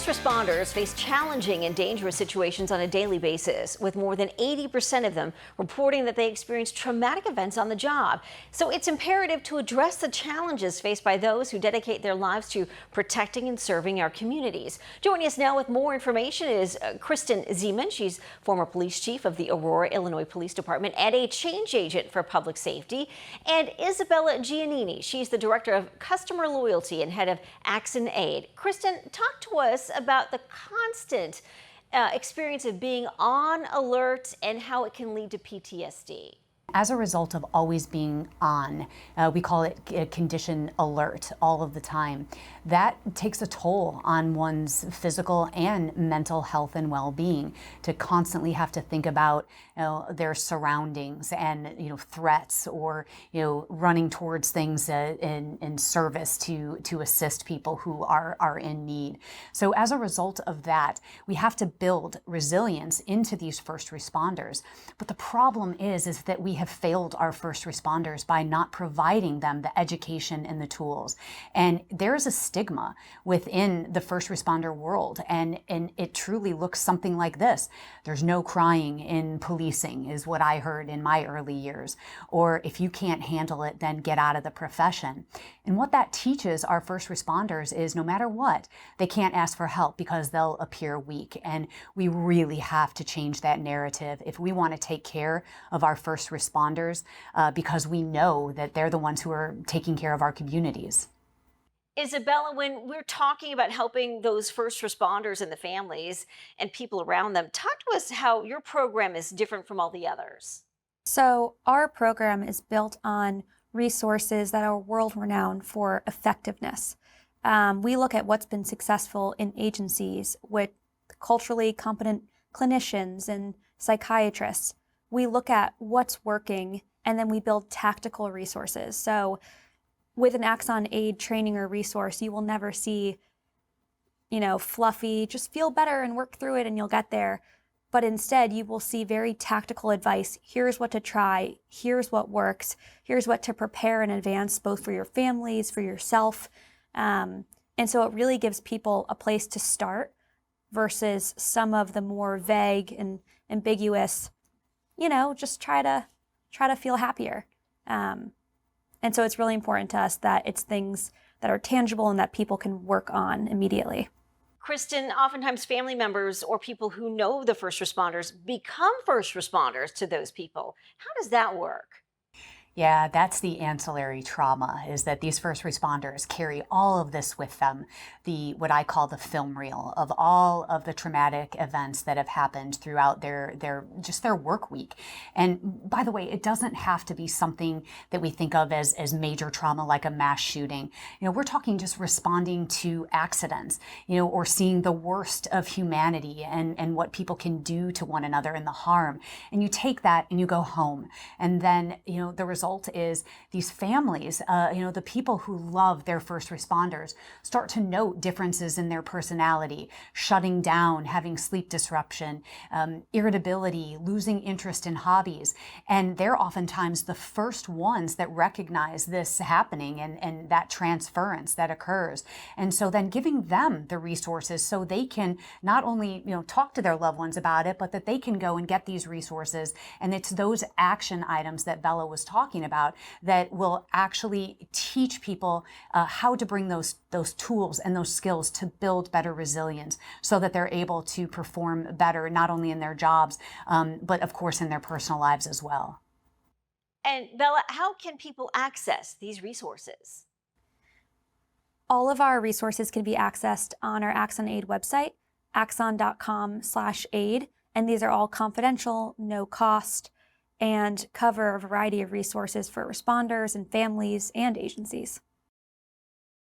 First responders face challenging and dangerous situations on a daily basis, with more than 80% of them reporting that they experience traumatic events on the job. So it's imperative to address the challenges faced by those who dedicate their lives to protecting and serving our communities. Joining us now with more information is Kristen Ziman. She's former police chief of the Aurora, Illinois Police Department and a change agent for public safety. And Isabella Giannini. She's the director of customer loyalty and head of Axon Aid. Kristen, talk to us about the constant experience of being on alert and how it can lead to PTSD. As a result of always being on, we call it condition alert all of the time. That takes a toll on one's physical and mental health and well-being, to constantly have to think about their surroundings and threats, or running towards things in service to assist people who are in need. So as a result of that, we have to build resilience into these first responders. But the problem is that we have failed our first responders by not providing them the education and the tools. And there's a stigma within the first responder world, and it truly looks something like this. There's no crying in policing, is what I heard in my early years. Or if you can't handle it, then get out of the profession. And what that teaches our first responders is no matter what, they can't ask for help because they'll appear weak. And we really have to change that narrative if we want to take care of our first responders, because we know that they're the ones who are taking care of our communities. Isabella, when we're talking about helping those first responders and the families and people around them, talk to us how your program is different from all the others. So our program is built on resources that are world-renowned for effectiveness. We look at what's been successful in agencies with culturally competent clinicians and psychiatrists. We look at what's working, and then we build tactical resources. So with an Axon Aid training or resource, you will never see, fluffy, just feel better and work through it and you'll get there. But instead, you will see very tactical advice. Here's what to try. Here's what works. Here's what to prepare in advance, both for your families, for yourself. And so it really gives people a place to start versus some of the more vague and ambiguous, just try to feel happier. And so it's really important to us that it's things that are tangible and that people can work on immediately. Kristen, oftentimes family members or people who know the first responders become first responders to those people. How does that work? Yeah, that's the ancillary trauma, is that these first responders carry all of this with them, what I call the film reel of all of the traumatic events that have happened throughout their work week. And by the way, it doesn't have to be something that we think of as major trauma, like a mass shooting. We're talking just responding to accidents, or seeing the worst of humanity and what people can do to one another and the harm. And you take that and you go home. And then, the result is these families, the people who love their first responders, start to note differences in their personality, shutting down, having sleep disruption, irritability, losing interest in hobbies. And they're oftentimes the first ones that recognize this happening and that transference that occurs. And so then giving them the resources so they can not only, talk to their loved ones about it, but that they can go and get these resources. And it's those action items that Bella was talking about that will actually teach people how to bring those tools and those skills to build better resilience, so that they're able to perform better, not only in their jobs, but of course in their personal lives as well. And Bella, how can people access these resources? All of our resources can be accessed on our Axon Aid website, axon.com/aid, and these are all confidential, no cost, and cover a variety of resources for responders and families and agencies.